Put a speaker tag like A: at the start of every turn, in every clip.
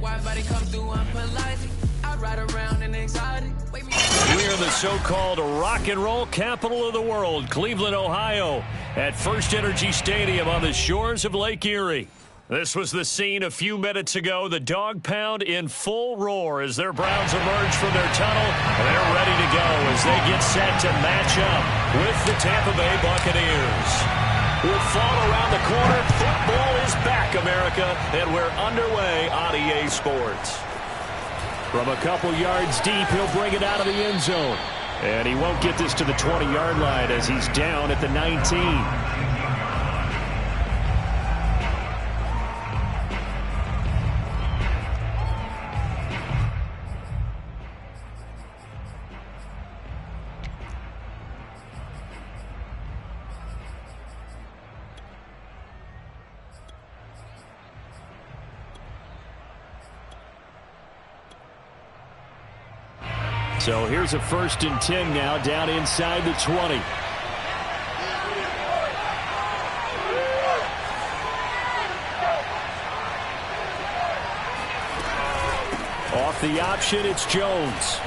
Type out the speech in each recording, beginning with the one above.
A: Wide body come through unpolitely. I ride around in exotic.
B: We're the so-called rock and roll capital of the world, Cleveland, Ohio, at First Energy Stadium on the shores of Lake Erie. This was the scene a few minutes ago. The Dog Pound in full roar as their Browns emerge from their tunnel. They're ready to go as they get set to match up with the Tampa Bay Buccaneers. With fall around the corner, football is back, America, and we're underway on EA Sports. From a couple yards deep, he'll bring it out of the end zone. And he won't get this to the 20-yard line as he's down at the 19. So here's a 1st and 10 now, down inside the 20. Off the option, it's Jones.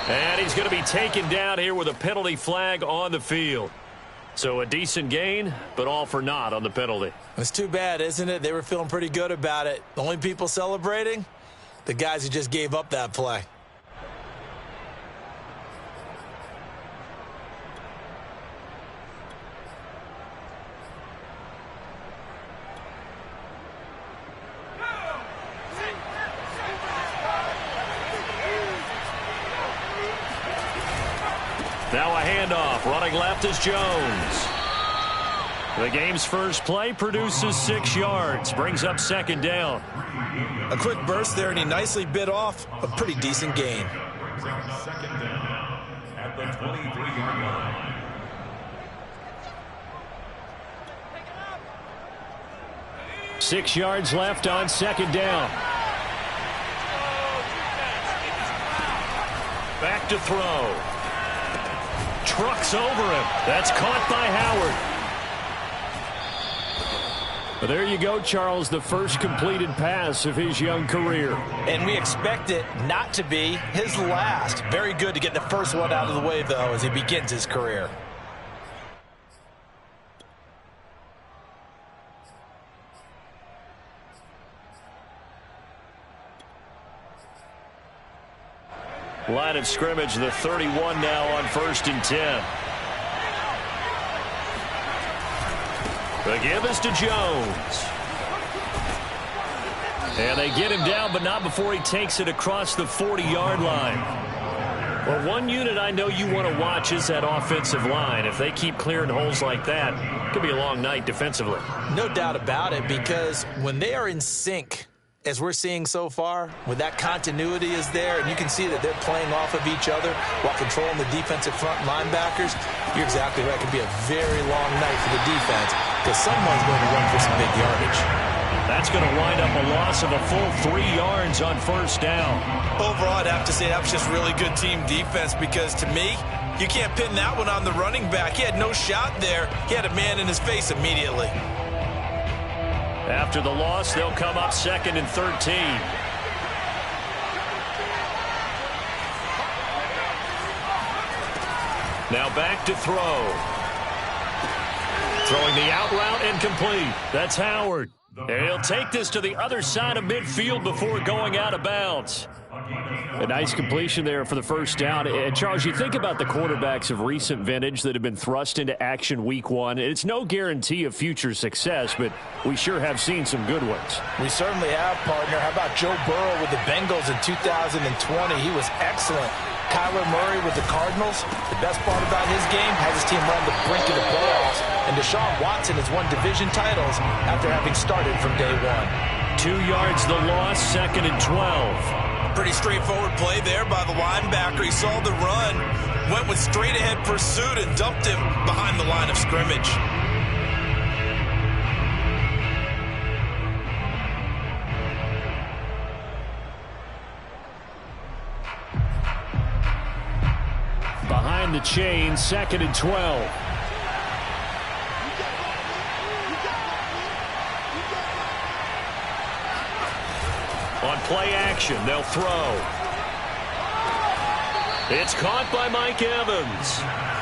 B: And he's going to be taken down here with a penalty flag on the field. So a decent gain, but all for naught on the penalty.
C: It's too bad, isn't it? They were feeling pretty good about it. The only people celebrating, the guys who just gave up that play.
B: Now a handoff. Running left is Jones. The game's first play produces 6 yards. Brings up 2nd down.
C: A quick burst there, and he nicely bit off a pretty decent gain.
D: 2nd down at the 23-yard line.
B: Six yards left on 2nd down. Back to throw. Trucks over him. That's caught by Howard. But there you go, Charles, the first completed pass of his young career.
C: And we expect it not to be his last. Very good to get the first one out of the way, though, as he begins his career.
B: Line of scrimmage, the 31 now on 1st and 10. The give is to Jones. And they get him down, but not before he takes it across the 40-yard line. Well, one unit I know you want to watch is that offensive line. If they keep clearing holes like that, it could be a long night defensively.
C: No doubt about it, because when they are in sync, as we're seeing so far, when that continuity is there, and you can see that they're playing off of each other while controlling the defensive front linebackers, you're exactly right. It could be a very long night for the defense because someone's going to run for some big yardage.
B: That's going to wind up a loss of a full 3 yards on 1st down.
E: Overall, I'd have to say that was just really good team defense because, to me, you can't pin that one on the running back. He had no shot there. He had a man in his face immediately.
B: After the loss, they'll come up 2nd and 13. Now back to throw. Throwing the out route incomplete. That's Howard. And he'll take this to the other side of midfield before going out of bounds. A nice completion there for the 1st down. And Charles, you think about the quarterbacks of recent vintage that have been thrust into action week 1. It's no guarantee of future success, but we sure have seen some good ones.
C: We certainly have, partner. How about Joe Burrow with the Bengals in 2020? He was excellent. Kyler Murray with the Cardinals. The best part about his game has his team run the brink of the playoffs. And Deshaun Watson has won division titles after having started from day 1.
B: 2 yards the loss, 2nd and 12.
E: Pretty straightforward play there by the linebacker. He saw the run, went with straight-ahead pursuit, and dumped him behind the line of scrimmage.
B: Behind the chain, 2nd and 12. On play action, they'll throw. It's caught by Mike Evans.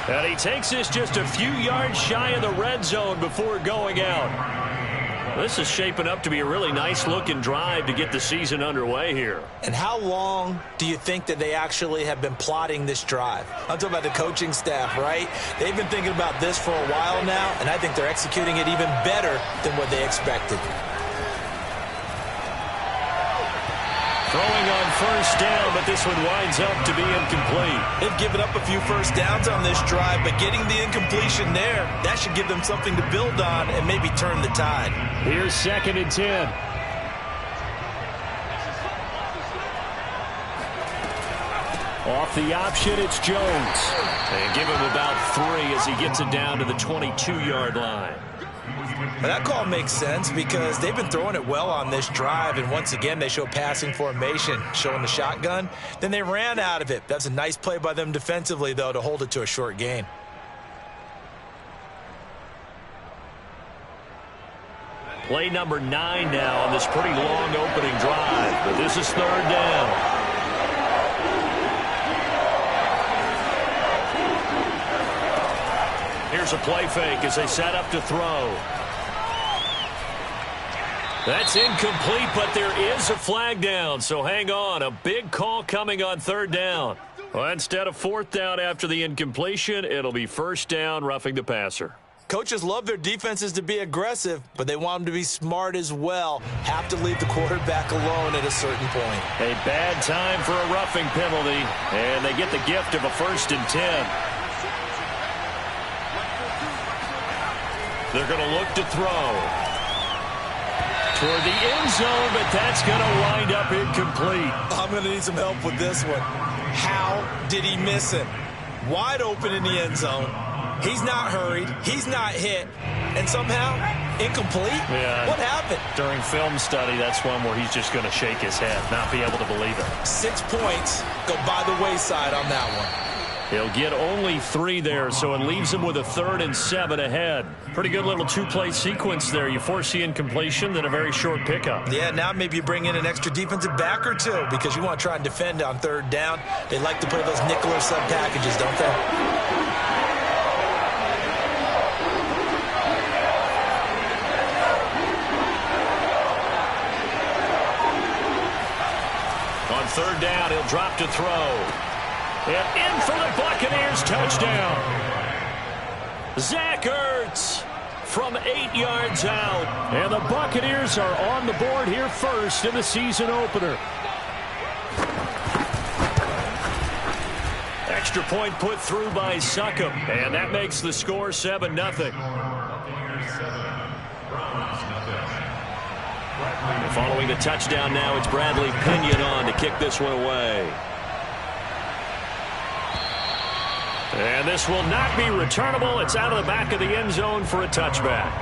B: And he takes this just a few yards shy of the red zone before going out. This is shaping up to be a really nice-looking drive to get the season underway here.
C: And how long do you think that they actually have been plotting this drive? I'm talking about the coaching staff, right? They've been thinking about this for a while now, and I think they're executing it even better than what they expected.
B: Throwing on first down, but this one winds up to be incomplete.
E: They've given up a few first downs on this drive, but getting the incompletion there, that should give them something to build on and maybe turn the tide.
B: Here's 2nd and 10. Off the option, it's Jones. And give him about 3 as he gets it down to the 22-yard line.
C: Well, that call makes sense because they've been throwing it well on this drive, and once again they show passing formation, showing the shotgun. Then they ran out of it. That's a nice play by them defensively, though, to hold it to a short gain.
B: Play number 9 now on this pretty long opening drive, but this is 3rd down. Here's a play fake as they set up to throw. That's incomplete, but there is a flag down, so hang on. A big call coming on 3rd down. Well, instead of 4th down after the incompletion, it'll be 1st down, roughing the passer.
C: Coaches love their defenses to be aggressive, but they want them to be smart as well. Have to leave the quarterback alone at a certain point.
B: A bad time for a roughing penalty, and they get the gift of a 1st and 10. They're going to look to throw toward the end zone, but that's going to wind up incomplete.
C: I'm going to need some help with this one. How did he miss him? Wide open in the end zone. He's not hurried. He's not hit. And somehow, incomplete?
B: Yeah.
C: What happened?
B: During film study, that's one where he's just going to shake his head, not be able to believe it.
C: 6 points go by the wayside on that one.
B: He'll get only 3 there, so it leaves him with a 3rd and 7 ahead. Pretty good little 2-play sequence there. You force the incompletion, then a very short pickup.
C: Yeah, now maybe you bring in an extra defensive back or 2 because you want to try and defend on 3rd down. They like to play those nickel or sub packages, don't they?
B: On 3rd down, he'll drop to throw. And in for the Buccaneers, touchdown. Zach Ertz from 8 yards out. And the Buccaneers are on the board here first in the season opener. Extra point put through by Succop. And that makes the score 7-0. Following the touchdown now, it's Bradley Pinion on to kick this one away. And this will not be returnable. It's out of the back of the end zone for a touchback.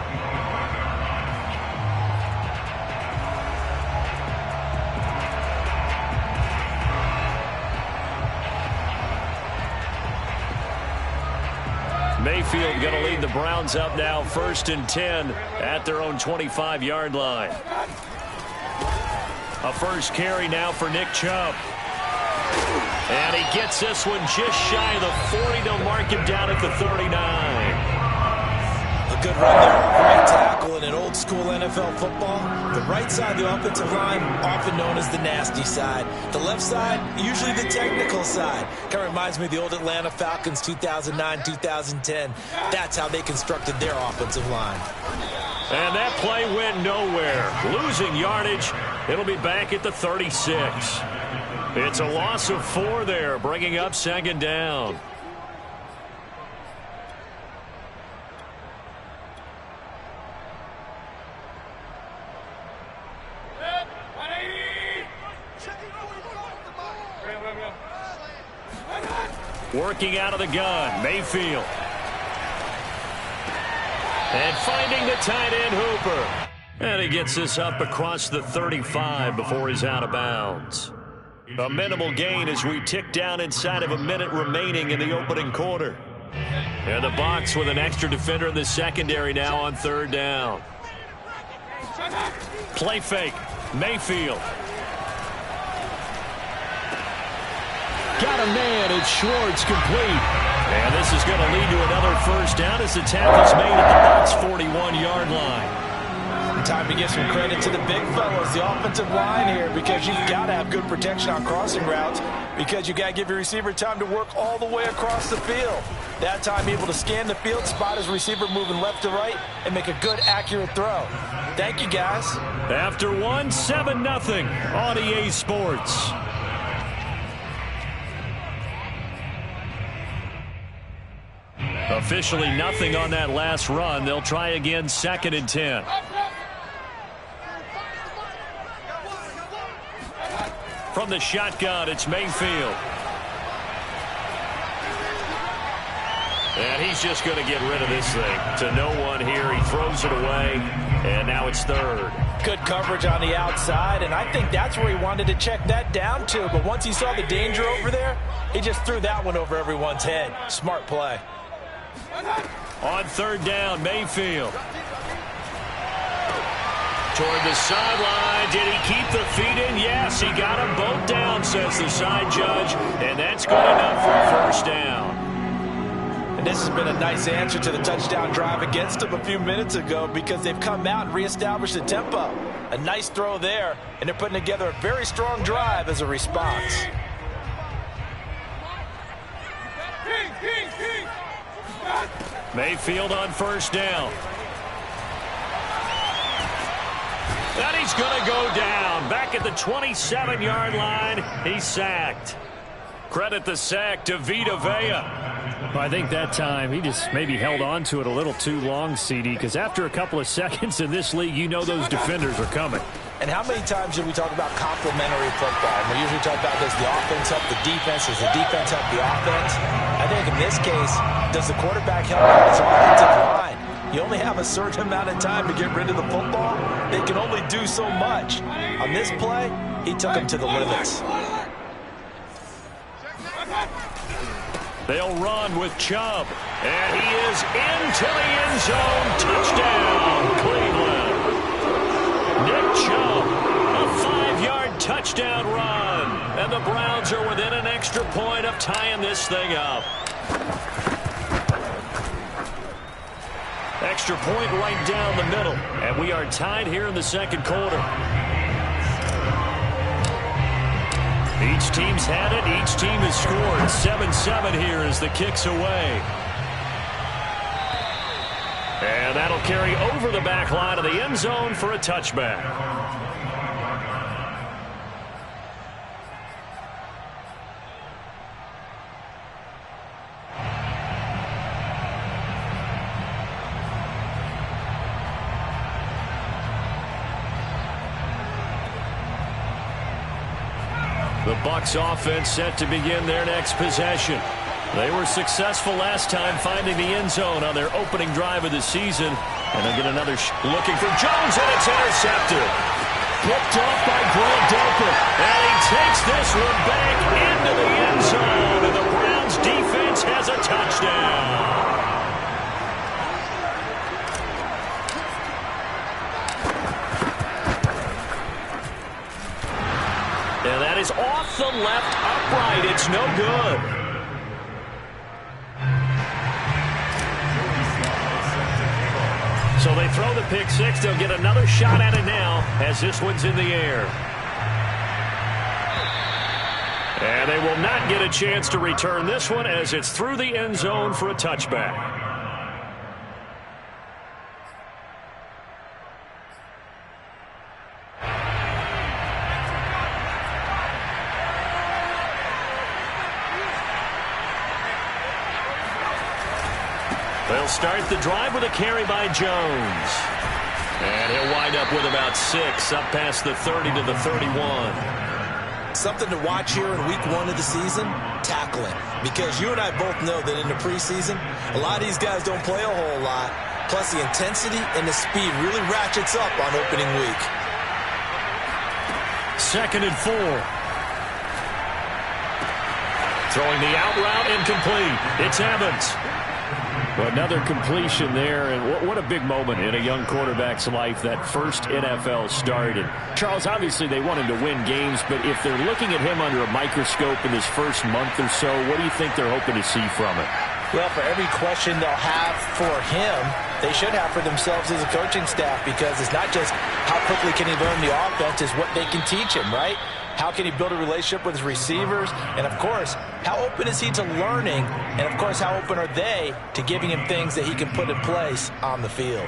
B: Mayfield going to lead the Browns up now, 1st and 10 at their own 25-yard line. A first carry now for Nick Chubb. And he gets this one just shy of the 40. They'll mark him down at the 39.
C: A good run there. Right tackle in an old-school NFL football. The right side of the offensive line, often known as the nasty side. The left side, usually the technical side. Kind of reminds me of the old Atlanta Falcons 2009-2010. That's how they constructed their offensive line.
B: And that play went nowhere. Losing yardage. It'll be back at the 36. It's a loss of 4 there, bringing up 2nd down. Working out of the gun, Mayfield. And finding the tight end, Hooper. And he gets this up across the 35 before he's out of bounds. A minimal gain as we tick down inside of a minute remaining in the opening quarter. And the Bucs with an extra defender in the secondary now on 3rd down. Play fake. Mayfield. Got a man. It's Schwartz complete. And this is going to lead to another first down as the tackle's made at the Bucs 41-yard line.
C: Time to give some credit to the big fellas, the offensive line here, because you've got to have good protection on crossing routes, because you got to give your receiver time to work all the way across the field. That time able to scan the field, spot his receiver moving left to right, and make a good, accurate throw. Thank you, guys.
B: After 7-0 on EA Sports. Officially nothing on that last run. They'll try again, 2nd and 10. From the shotgun, it's Mayfield. And he's just going to get rid of this thing to no one here. He throws it away, and now it's 3rd.
C: Good coverage on the outside, and I think that's where he wanted to check that down to. But once he saw the danger over there, he just threw that one over everyone's head. Smart play.
B: On 3rd down, Mayfield. Toward the sideline. Did he keep the feet in? Yes, he got them both down, says the side judge. And that's good enough for a first down.
C: And this has been a nice answer to the touchdown drive against them a few minutes ago, because they've come out and reestablished the tempo. A nice throw there, and they're putting together a very strong drive as a response.
B: Mayfield on 1st down. And he's going to go down. Back at the 27-yard line. He's sacked. Credit the sack to Vita Vea.
F: Well, I think that time he just maybe held on to it a little too long, CD, because after a couple of seconds in this league, you know those defenders are coming.
C: And how many times do we talk about complementary football? We usually talk about, does the offense help the defense? Does the defense help the offense? I think in this case, does the quarterback help out his offensive line? You only have a certain amount of time to get rid of the football. They can only do so much. On this play, he took him to the limits.
B: They'll run with Chubb. And he is into the end zone. Touchdown, Cleveland. Nick Chubb, a 5-yard touchdown run. And the Browns are within an extra point of tying this thing up. Extra point right down the middle. And we are tied here in the 2nd quarter. Each team's had it. Each team has scored. 7-7 here as the kick's away. And that'll carry over the back line of the end zone for a touchback. The Bucs offense set to begin their next possession. They were successful last time finding the end zone on their opening drive of the season. And they'll get another looking for Jones, and it's intercepted. Picked off by Grant Delpit. And he takes this one back into the end zone. And the Browns defense has a touchdown. And that is off the left upright. It's no good. So they throw the pick six. They'll get another shot at it now as this one's in the air. And they will not get a chance to return this one as it's through the end zone for a touchback. They'll start the drive with a carry by Jones. And he'll wind up with about 6 up past the 30 to the 31.
C: Something to watch here in week 1 of the season, tackling. Because you and I both know that in the preseason, a lot of these guys don't play a whole lot. Plus the intensity and the speed really ratchets up on opening week.
B: 2nd and 4. Throwing the out route incomplete. It's Evans.
F: Well, another completion there, and what a big moment in a young quarterback's life, that first NFL start. And Charles, obviously they want him to win games, but if they're looking at him under a microscope in his first month or so, what do you think they're hoping to see from it?
C: Well, for every question they'll have for him, they should have for themselves as a coaching staff, because it's not just how quickly can he learn the offense, it's what they can teach him, right? How can he build a relationship with his receivers? And, of course, how open is he to learning? And, of course, how open are they to giving him things that he can put in place on the field?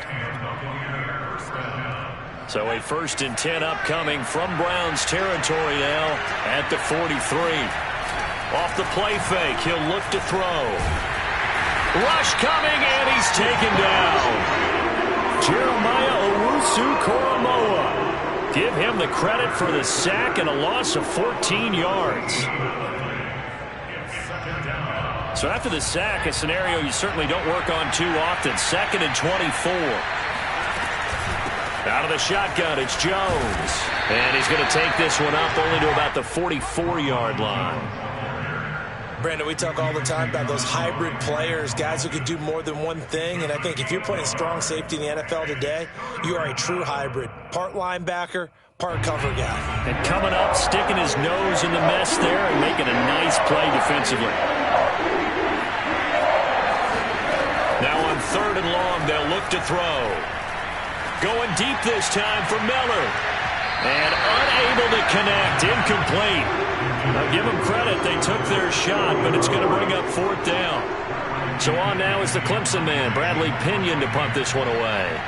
B: So a 1st and 10 upcoming from Browns territory now at the 43. Off the play fake, he'll look to throw. Rush coming, and he's taken down. Jeremiah Owusu-Koramoah. Give him the credit for the sack and a loss of 14 yards. So after the sack, a scenario you certainly don't work on too often. 2nd and 24. Out of the shotgun, it's Jones. And he's going to take this one up only to about the 44-yard line.
C: Brandon, we talk all the time about those hybrid players, guys who can do more than one thing. And I think if you're playing strong safety in the NFL today, you are a true hybrid. Part linebacker, part cover guy.
B: And coming up, sticking his nose in the mess there and making a nice play defensively. Now on 3rd and long, they'll look to throw. Going deep this time for Miller. And unable to connect, incomplete. Now give them credit, they took their shot, but it's going to bring up 4th down. So on now is the Clemson man, Bradley Pinion, to punt this one away.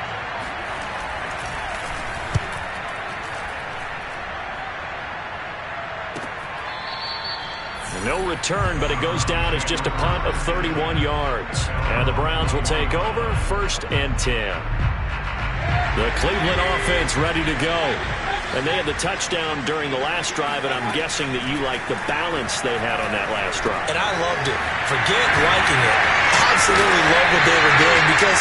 B: No return, but it goes down as just a punt of 31 yards. And the Browns will take over, 1st and 10. The Cleveland offense ready to go. And they had the touchdown during the last drive, and I'm guessing that you like the balance they had on that last drive.
C: And I loved it. Forget liking it. Absolutely love what they were doing, because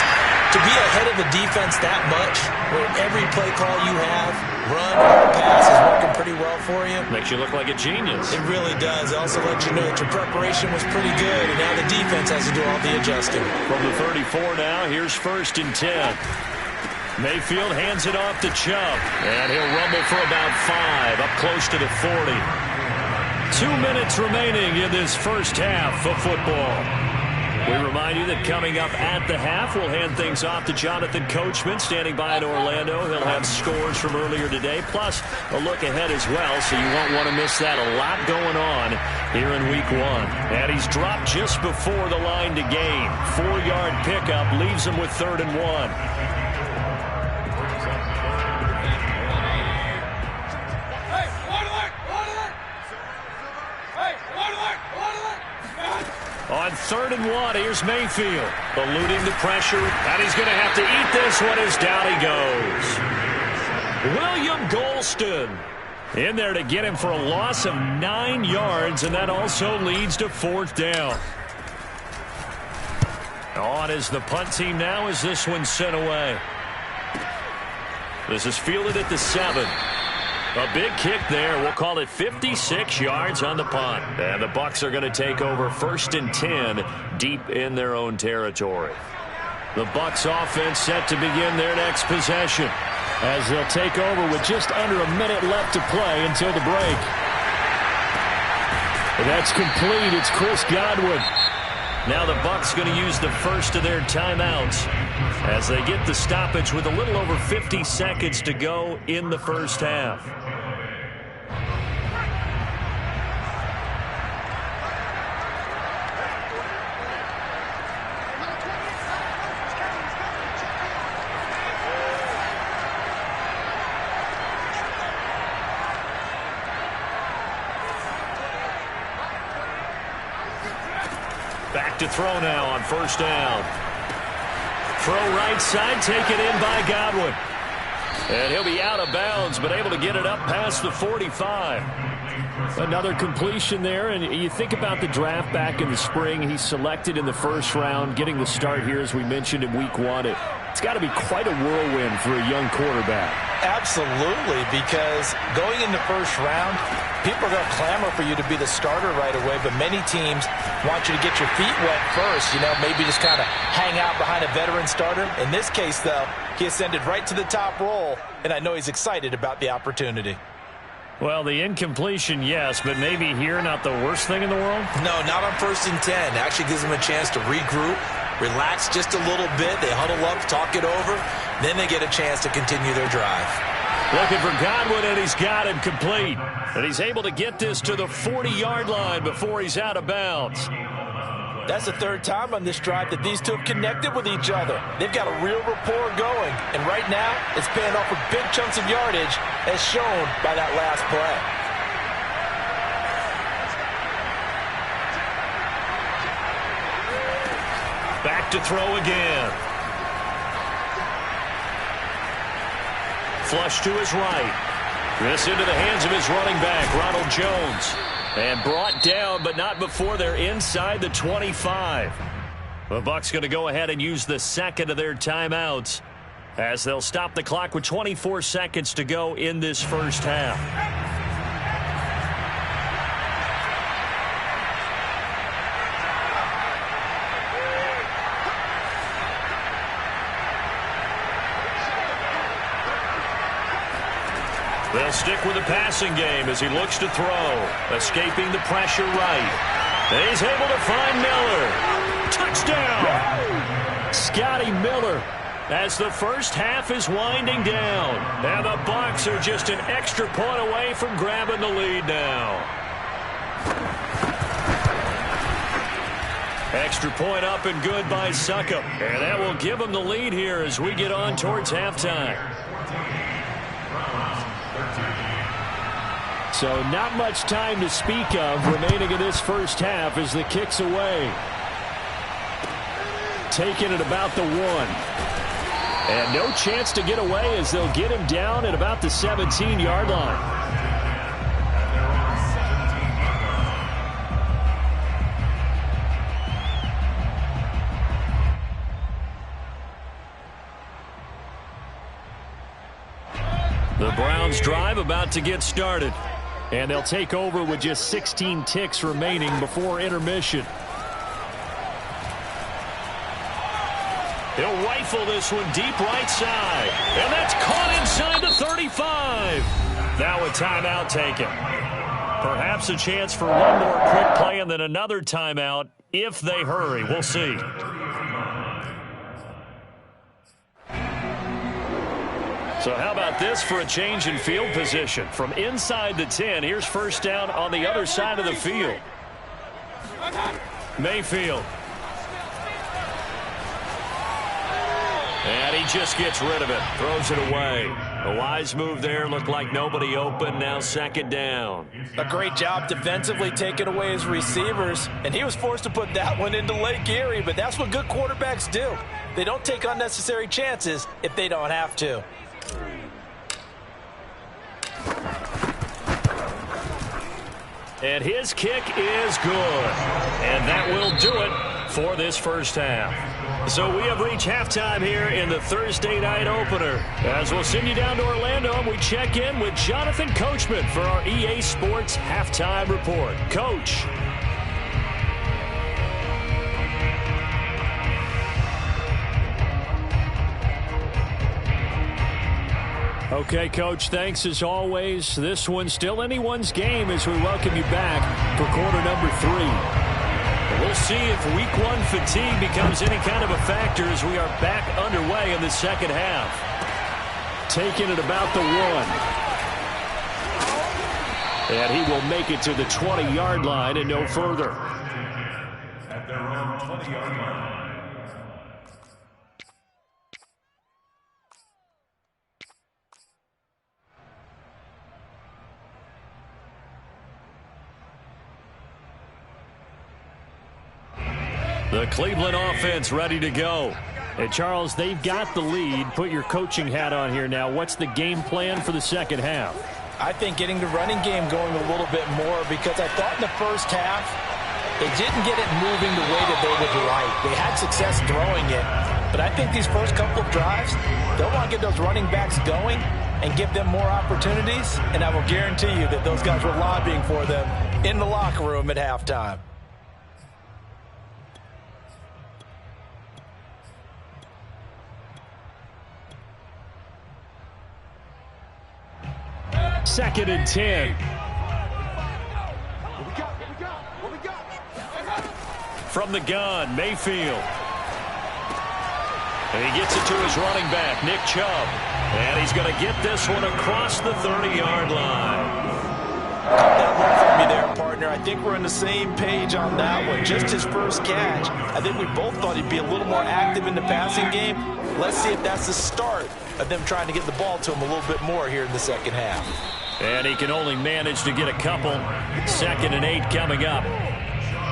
C: to be ahead of a defense that much, where every play call you have, run, pass, is working pretty well for you.
B: Makes you look like a genius.
C: It really does. It also lets you know that your preparation was pretty good, and now the defense has to do all the adjusting.
B: From the 34 now, here's 1st and 10. Mayfield hands it off to Chubb, and he'll rumble for about 5, up close to the 40. 2 minutes remaining in this first half of football. We remind you that coming up at the half, we'll hand things off to Jonathan Coachman, standing by in Orlando. He'll have scores from earlier today, plus a look ahead as well, so you won't want to miss that. A lot going on here in Week 1. And he's dropped just before the line to gain. 4-yard pickup leaves him with 3rd and 1. On 3rd and 1, here's Mayfield, eluding the pressure, and he's going to have to eat this one as down he goes. William Golston in there to get him for a loss of 9 yards, and that also leads to 4th down. On is the punt team now as this one's sent away. This is fielded at the 7. A big kick there. We'll call it 56 yards on the punt. And the Bucs are going to take over 1st and 10 deep in their own territory. The Bucs offense set to begin their next possession,
F: as they'll take over with just under a minute left to play until the break. That's complete. It's Chris Godwin.
B: Now the Bucs going to use the first of their timeouts as they get the stoppage with a little over 50 seconds to go in the first half. Back to throw now on 1st down. Throw right side, taken in by Godwin. And he'll be out of bounds, but able to get it up past the 45.
F: Another completion there, and you think about the draft back in the spring. He's selected in the 1st round, getting the start here, as we mentioned, in Week 1 at It's got to be quite a whirlwind for a young quarterback.
C: Absolutely, because going in the first round, people are going to clamor for you to be the starter right away, but many teams want you to get your feet wet first, maybe just kind of hang out behind a veteran starter. In this case, though, he ascended right to the top role, and I know he's excited about the opportunity.
B: Well, the incompletion, yes, but maybe here not the worst thing in the world?
C: No, not on 1st and 10. Actually gives them a chance to regroup, relax just a little bit. They huddle up, talk it over. Then they get a chance to continue their drive.
B: Looking for Godwin, and he's got him complete. And he's able to get this to the 40-yard line before he's out of bounds.
C: That's the third time on this drive that these two have connected with each other. They've got a real rapport going. And right now, it's paying off with big chunks of yardage, as shown by that last play.
B: Back to throw again. Flush to his right. This into the hands of his running back, Ronald Jones. And brought down, but not before they're inside the 25. The Bucs going to go ahead and use the second of their timeouts as they'll stop the clock with 24 seconds to go in this first half. They'll stick with the passing game as he looks to throw. Escaping the pressure right. And he's able to find Miller. Touchdown! Scotty Miller as the first half is winding down. And the Bucs are just an extra point away from grabbing the lead now. Extra point up and good by Succop. And that will give them the lead here as we get on towards halftime.
F: So not much time to speak of remaining in this first half as the kick's away. Taking it about the 1. And no chance to get away as they'll get him down at about the 17-yard line.
B: The Browns drive about to get started. And they'll take over with just 16 ticks remaining before intermission. He'll rifle this one deep right side. And that's caught inside the 35. Now a timeout taken. Perhaps a chance for one more quick play and then another timeout if they hurry. We'll see. So how about this for a change in field position? From inside the 10, here's first down on the other side of the field. Mayfield. And he just gets rid of it. Throws it away. A wise move there. Looked like nobody open. Now second down.
C: A great job defensively taking away his receivers. And he was forced to put that one into Lake Erie. But that's what good quarterbacks do. They don't take unnecessary chances if they don't have to.
B: And his kick is good. And that will do it for this first half. So we have reached halftime here in the Thursday night opener. As we'll send you down to Orlando, and we check in with Jonathan Coachman for our EA Sports Halftime Report. Coach. Okay, Coach, thanks as always. This one's still anyone's game as we welcome you back for quarter number 3. We'll see if week 1 fatigue becomes any kind of a factor as we are back underway in the second half. Taking it about the 1. And he will make it to the 20-yard line and no further.
D: At their own 20-yard line.
B: The Cleveland offense ready to go. And, Charles, they've got the lead. Put your coaching hat on here now. What's the game plan for the second half?
C: I think getting the running game going a little bit more because I thought in the first half they didn't get it moving the way that they would like. They had success throwing it, But I think these first couple of drives, they'll want to get those running backs going and give them more opportunities, and I will guarantee you that those guys were lobbying for them in the locker room at halftime.
B: Second and 10. From the gun, Mayfield. And he gets it to his running back, Nick Chubb. And he's going to get this one across the 30-yard line.
C: That look from me there, partner. I think we're on the same page on that one. Just his first catch. I think we both thought he'd be a little more active in the passing game. Let's see if that's the start of them trying to get the ball to him a little bit more here in the second half.
B: And he can only manage to get a couple. 2nd and 8 coming up.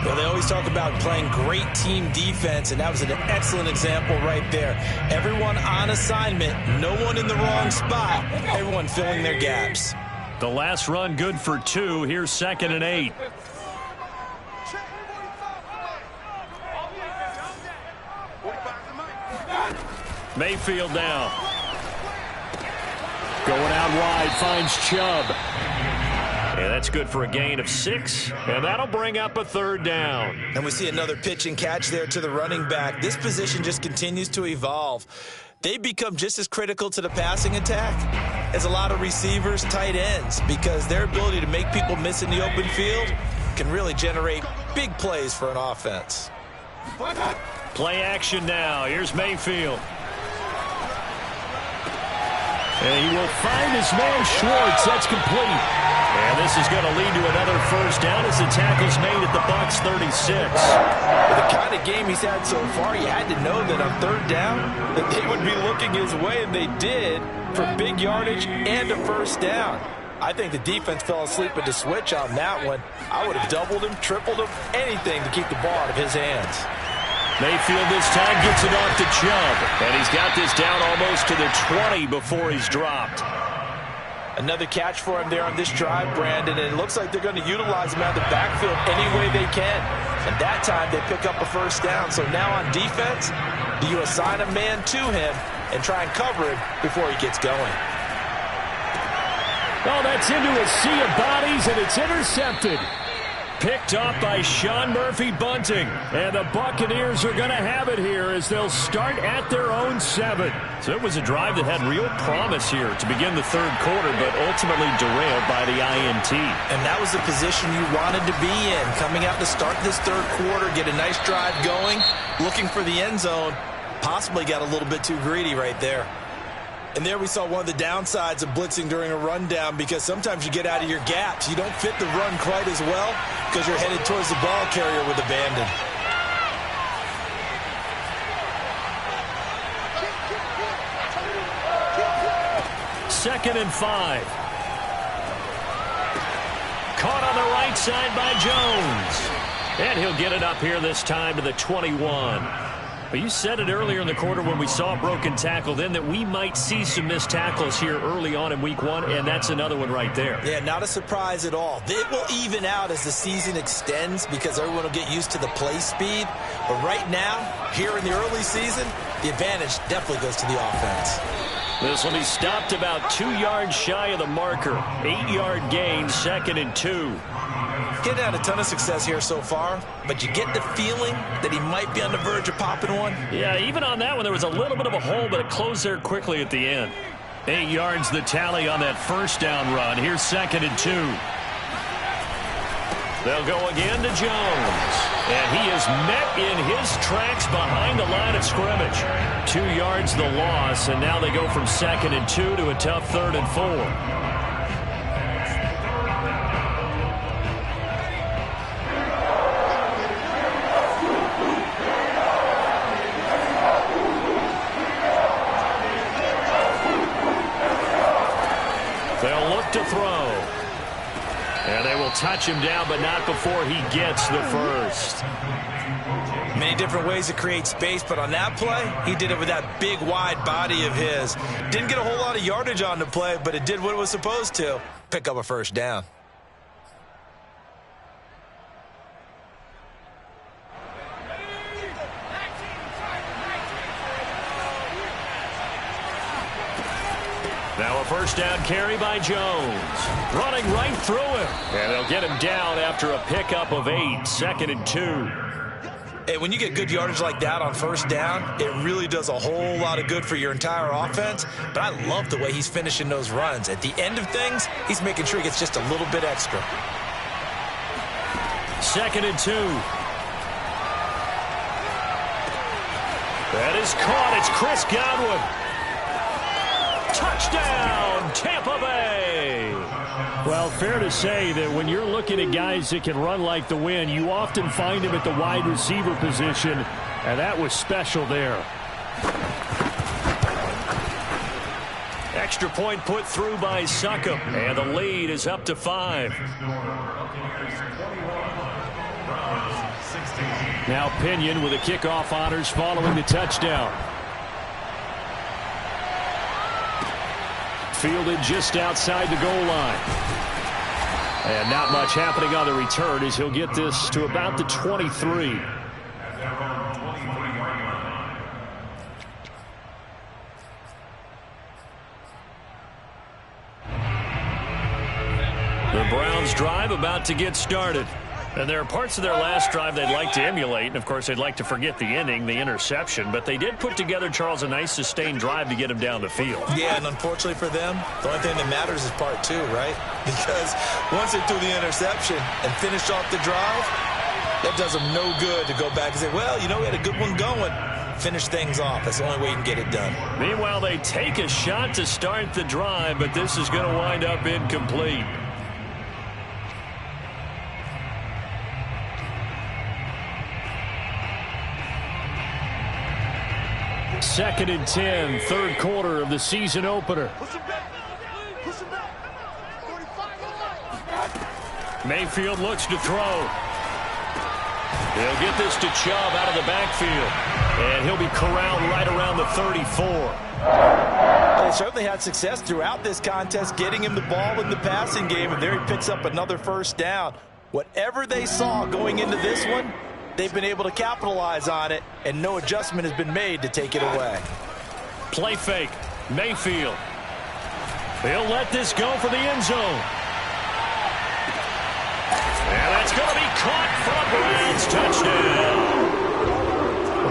C: Well, they always talk about playing great team defense, and that was an excellent example right there. Everyone on assignment, no one in the wrong spot, everyone filling their gaps.
B: The last run good for 2. Here's 2nd and 8. Mayfield now. Going out wide, finds Chubb. And that's good for a gain of 6, and that'll bring up a 3rd down.
C: And we see another pitch and catch there to the running back. This position just continues to evolve. They become just as critical to the passing attack as a lot of receivers, tight ends, because their ability to make people miss in the open field can really generate big plays for an offense.
B: Play action now. Here's Mayfield. And he will find his man Schwartz. That's complete. And this is going to lead to another first down as the tackle's made at the Bucs 36.
C: With the kind of game he's had so far, you had to know that on 3rd down that they would be looking his way, and they did, for big yardage and a first down. I think the defense fell asleep at the switch on that one. I would have doubled him, tripled him, anything to keep the ball out of his hands.
B: Mayfield this time gets it off to Chubb. And he's got this down almost to the 20 before he's dropped.
C: Another catch for him there on this drive, Brandon, and it looks like they're going to utilize him out of the backfield any way they can. And that time they pick up a first down. So now on defense, do you assign a man to him and try and cover him before he gets going?
B: Oh, that's into a sea of bodies, and it's intercepted. Picked off by Sean Murphy-Bunting. And the Buccaneers are going to have it here as they'll start at their own 7. So it was a drive that had real promise here to begin the 3rd quarter, but ultimately derailed by the INT.
C: And that was the position you wanted to be in. Coming out to start this 3rd quarter, get a nice drive going, looking for the end zone. Possibly got a little bit too greedy right there. And there we saw one of the downsides of blitzing during a rundown, because sometimes you get out of your gaps. You don't fit the run quite as well because you're headed towards the ball carrier with abandon.
B: Second and 5. Caught on the right side by Jones. And he'll get it up here this time to the 21. But you said it earlier in the quarter when we saw a broken tackle then that we might see some missed tackles here early on in week 1, and that's another one right there.
C: Yeah, not a surprise at all. It will even out as the season extends because everyone will get used to the play speed. But right now, here in the early season, the advantage definitely goes to the offense.
B: This will be stopped about 2 yards shy of the marker. 8-yard gain, 2nd and 2.
C: He's had a ton of success here so far, but you get the feeling that he might be on the verge of popping one.
B: Yeah, even on that one, there was a little bit of a hole, but it closed there quickly at the end. 8 yards the tally on that first down run. Here's 2nd and 2. They'll go again to Jones. And he is met in his tracks behind the line of scrimmage. 2 yards the loss, and now they go from 2nd and 2 to a tough 3rd and 4. To throw. And they will touch him down, but not before he gets the first.
C: Many different ways to create space, but on that play, he did it with that big, wide body of his. Didn't get a whole lot of yardage on the play, but it did what it was supposed to. Pick up a first down.
B: first down carry by Jones. Running right through him. And they'll get him down after a pickup of 8. 2nd and 2.
C: Hey, when you get good yardage like that on first down, it really does a whole lot of good for your entire offense. But I love the way he's finishing those runs. At the end of things, he's making sure he gets just a little bit extra.
B: 2nd and 2. That is caught. It's Chris Godwin. Touchdown, Tampa Bay.
F: Well, fair to say that when you're looking at guys that can run like the wind, you often find him at the wide receiver position, and that was special there.
B: Extra point put through by Succop, and the lead is up to 5.
F: Now Pinion with the kickoff honors following the touchdown. Fielded just outside the goal line. And not much happening on the return as he'll get this to about the 23.
B: The Browns drive about to get started. And there are parts of their last drive they'd like to emulate. And, of course, they'd like to forget the ending, the interception. But they did put together, Charles, a nice sustained drive to get him down the field.
C: Yeah, and unfortunately for them, the only thing that matters is part 2, right? Because once they threw the interception and finished off the drive, that does them no good to go back and say, well, you know, we had a good one going. Finish things off. That's the only way you can get it done.
B: Meanwhile, they take a shot to start the drive, but this is going to wind up incomplete.
F: 2nd and 10, 3rd quarter of the season opener.
B: Mayfield looks to throw. He'll get this to Chubb out of the backfield. And he'll be corralled right around the 34.
C: They certainly had success throughout this contest, getting him the ball in the passing game, and there he picks up another first down. Whatever they saw going into this one, they've been able to capitalize on it, and no adjustment has been made to take it away.
B: Play fake. Mayfield. He'll let this go for the end zone. And that's going to be caught for a Browns touchdown.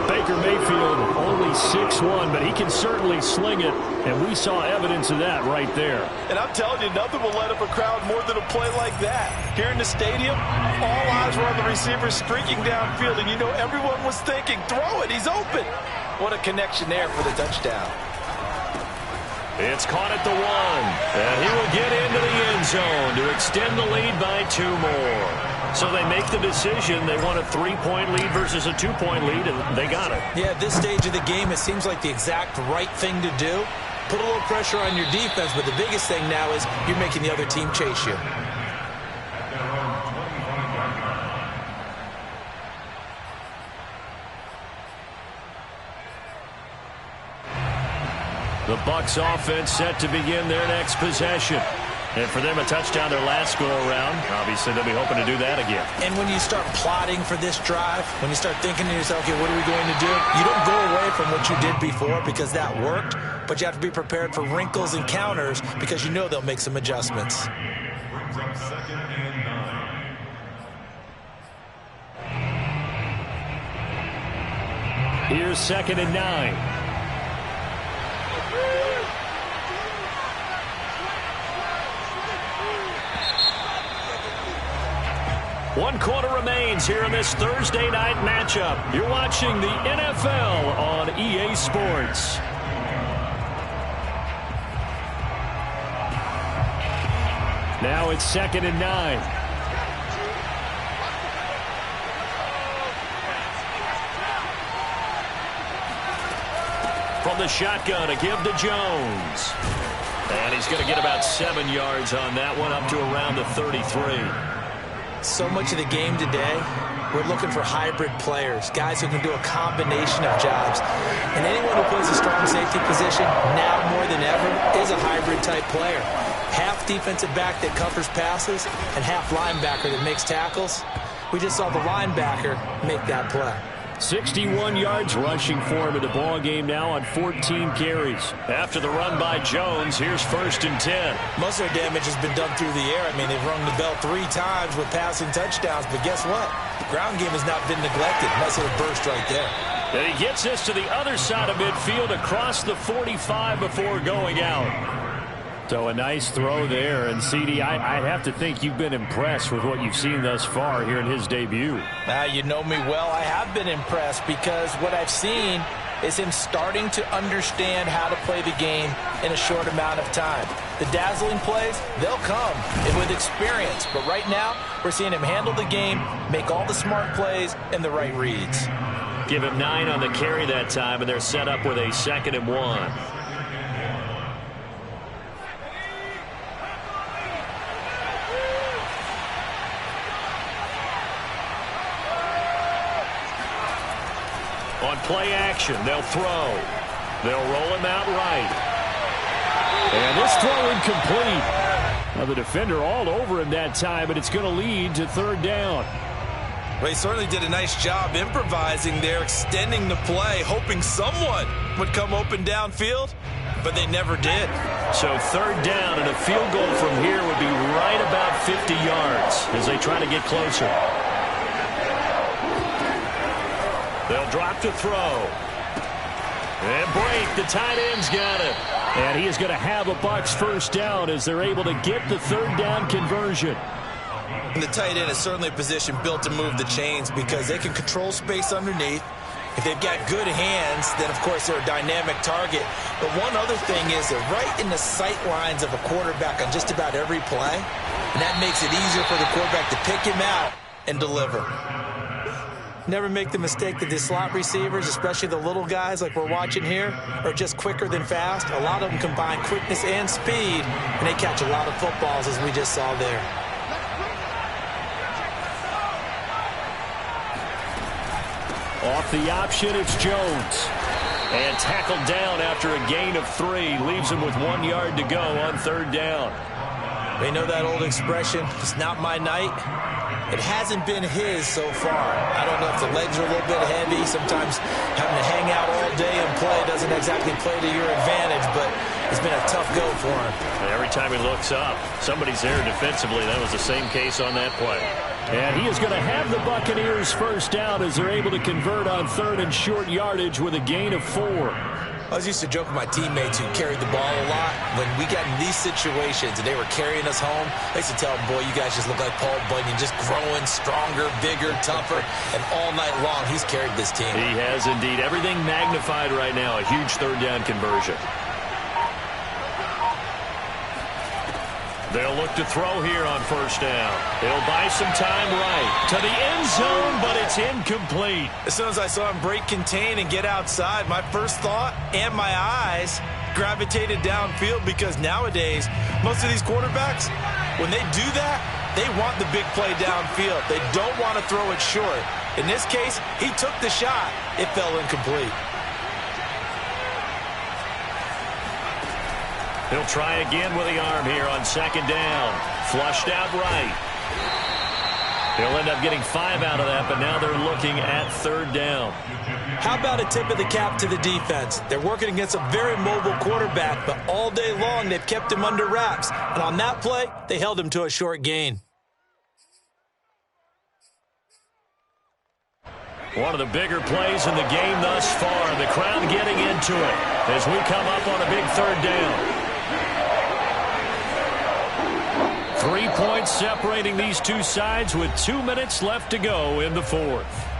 F: Baker Mayfield only 6'1", but he can certainly sling it, and we saw evidence of that right there.
C: And I'm telling you, nothing will light up a crowd more than a play like that. Here in the stadium, all eyes were on the receiver streaking downfield, and you know everyone was thinking, throw it, he's open. What a connection there for the touchdown.
B: It's caught at the 1, and he will get into the end zone to extend the lead by 2 more. So they make the decision. They want a 3-point lead versus a 2-point lead, and they got it.
C: Yeah, at this stage of the game, it seems like the exact right thing to do. Put a little pressure on your defense, but the biggest thing now is you're making the other team chase you.
B: The Bucs offense set to begin their next possession. And for them, a touchdown their last go-around. Obviously, they'll be hoping to do that again.
C: And when you start plotting for this drive, when you start thinking to yourself, okay, what are we going to do? You don't go away from what you did before because that worked, but you have to be prepared for wrinkles and counters because you know they'll make some adjustments.
D: Brings up 2nd and 9.
F: Here's 2nd and 9.
B: One quarter remains here in this Thursday night matchup. You're watching the NFL on EA Sports.
F: Now it's 2nd and 9.
B: From the shotgun, a give to Jones. And he's going to get about 7 yards on that one, up to around the 33.
C: So much of the game today, we're looking for hybrid players, guys who can do a combination of jobs. And anyone who plays a strong safety position, now more than ever, is a hybrid-type player. Half defensive back that covers passes and half linebacker that makes tackles. We just saw the linebacker make that play.
F: 61 yards rushing for him in the ball game now on 14 carries.
B: After the run by Jones, here's 1st and 10.
C: Most of their damage has been done through the air. I mean, they've rung the bell 3 times with passing touchdowns, but guess what? The ground game has not been neglected. Nice little burst right there.
B: And he gets this to the other side of midfield across the 45 before going out.
F: So a nice throw there. And, CD, I'd have to think you've been impressed with what you've seen thus far here in his debut.
C: Now, you know me well. I have been impressed because what I've seen is him starting to understand how to play the game in a short amount of time. The dazzling plays, they'll come and with experience. But right now, we're seeing him handle the game, make all the smart plays, and the right reads.
B: Give him 9 on the carry that time, and they're set up with a 2nd and 1. On play action, they'll throw. They'll roll him out right.
F: And this throw incomplete. Now the defender all over him that time, but it's going to lead to 3rd down.
E: Well, he certainly did a nice job improvising there, extending the play, hoping someone would come open downfield, but they never did.
B: So 3rd down, and a field goal from here would be right about 50 yards as they try to get closer. They'll drop to throw. And break. The tight end's got it.
F: And he is going to have a Bucs 1st down as they're able to get the 3rd down conversion.
E: And the tight end is certainly a position built to move the chains because they can control space underneath. If they've got good hands, then, of course, they're a dynamic target. But one other thing is they're right in the sight lines of a quarterback on just about every play. And that makes it easier for the quarterback to pick him out and deliver. Never make the mistake that the slot receivers, especially the little guys like we're watching here, are just quicker than fast. A lot of them combine quickness and speed, and they catch a lot of footballs, as we just saw there.
F: Off the option, it's Jones.
B: And tackled down after a gain of 3. Leaves him with 1 yard to go on 3rd down.
C: They know that old expression, it's not my night. It hasn't been his so far. I don't know if the legs are a little bit heavy. Sometimes having to hang out all day and play doesn't exactly play to your advantage, but it's been a tough go for him.
B: Every time he looks up, somebody's there defensively. That was the same case on that play.
F: And he is going to have the Buccaneers 1st down as they're able to convert on 3rd and short yardage with a gain of 4.
C: I was used to joke with my teammates who carried the ball a lot. When we got in these situations and they were carrying us home, I used to tell them, boy, you guys just look like Paul Bunyan, just growing stronger, bigger, tougher, and all night long he's carried this team.
B: He has indeed. Everything magnified right now. A huge 3rd down conversion. They'll look to throw here on 1st down. They'll buy some time right to the end zone, but it's incomplete.
E: As soon as I saw him break contain and get outside, my first thought and my eyes gravitated downfield because nowadays, most of these quarterbacks, when they do that, they want the big play downfield. They don't want to throw it short. In this case, he took the shot. It fell incomplete.
B: He'll try again with the arm here on 2nd down. Flushed out right. He'll end up getting 5 out of that, but now they're looking at 3rd down.
C: How about a tip of the cap to the defense? They're working against a very mobile quarterback, but all day long they've kept him under wraps. And on that play, they held him to a short gain.
B: One of the bigger plays in the game thus far. The crowd getting into it as we come up on a big 3rd down. 3 points separating these two sides with 2 minutes left to go in the 4th.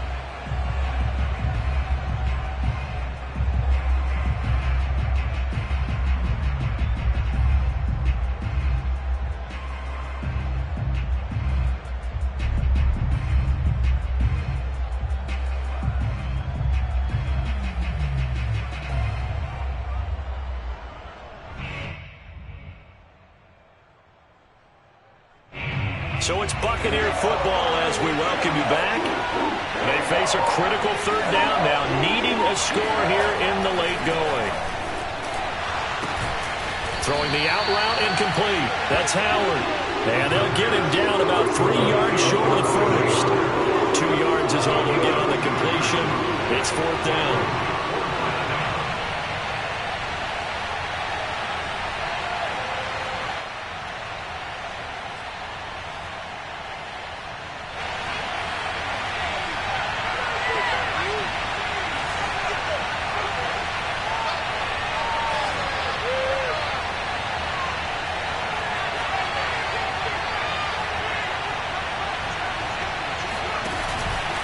B: So it's Buccaneer football as we welcome you back. They face a critical 3rd down now, needing a score here in the late going. Throwing the out route incomplete. That's Howard. And they'll get him down about 3 yards short of the first. 2 yards is all you get on the completion. 4th down.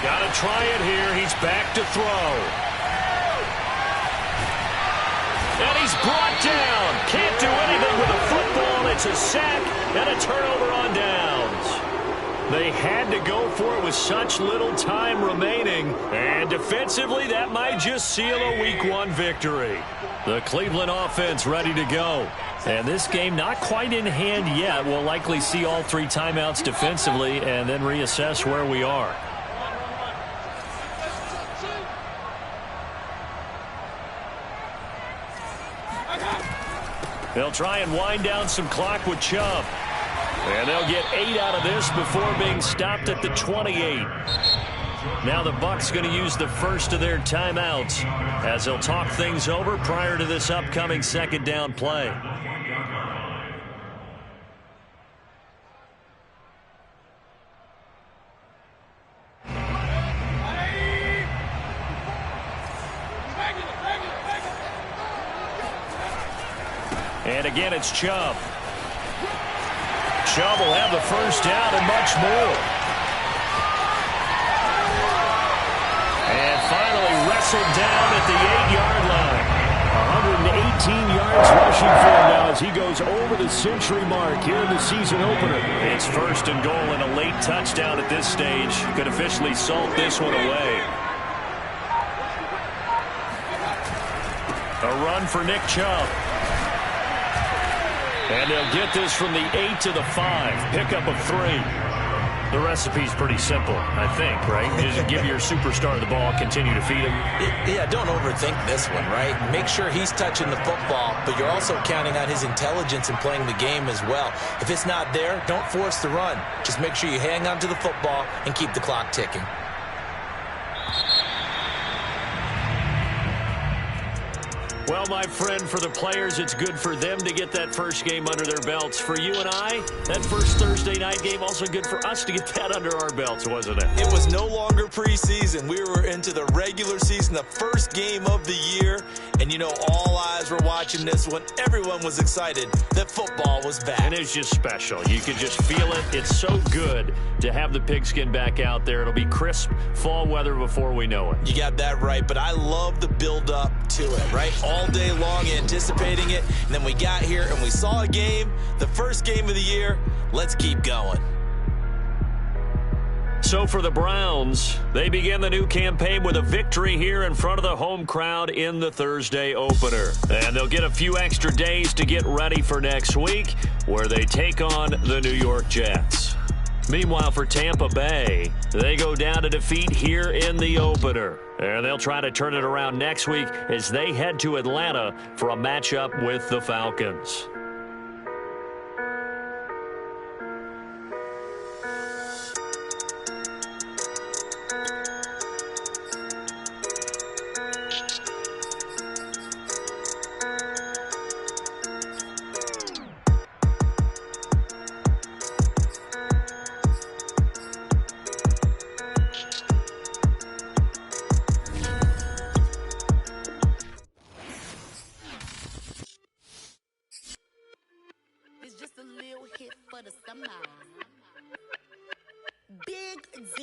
B: Got to try it here. He's back to throw. And he's brought down. Can't do anything with a football. It's a sack and a turnover on downs. They had to go for it with such little time remaining. And defensively, that might just seal a Week 1 victory. The Cleveland offense ready to go. And this game not quite in hand yet. We'll likely see all 3 timeouts defensively and then reassess where we are. They'll try and wind down some clock with Chubb. And they'll get 8 out of this before being stopped at the 28. Now the Bucs going to use the first of their timeouts as they'll talk things over prior to this upcoming 2nd down play. And again, it's Chubb. Chubb will have the first down and much more. And finally wrestled down at the 8-yard line. 118 yards rushing for him now as he goes over the century mark here in the season opener. It's 1st and goal and a late touchdown at this stage. Could officially salt this one away. A run for Nick Chubb. And they'll get this from the 8 to the 5. Pickup of 3. The recipe's pretty simple, I think, right? Just give your superstar the ball, continue to feed him.
C: Yeah, don't overthink this one, right? Make sure he's touching the football, but you're also counting on his intelligence in playing the game as well. If it's not there, don't force the run. Just make sure you hang on to the football and keep the clock ticking.
B: Well, my friend, for the players, it's good for them to get that first game under their belts. For you and I, that first Thursday night game, also good for us to get that under our belts, wasn't it?
E: It was no longer preseason. We were into the regular season, the first game of the year. And, you know, all eyes were watching this one. Everyone was excited that football was back.
B: And it's just special. You could just feel it. It's so good to have the pigskin back out there. It'll be crisp fall weather before we know it.
E: You got that right, but I love the build-up to it, right? All day long anticipating it, and then we got here and we saw a game, the first game of the year. Let's keep going.
B: So for the Browns, they begin the new campaign with a victory here in front of the home crowd in the Thursday opener. And they'll get a few extra days to get ready for next week, where they take on the New York Jets. Meanwhile, for Tampa Bay, they go down to defeat here in the opener. And they'll try to turn it around next week as they head to Atlanta for a matchup with the Falcons.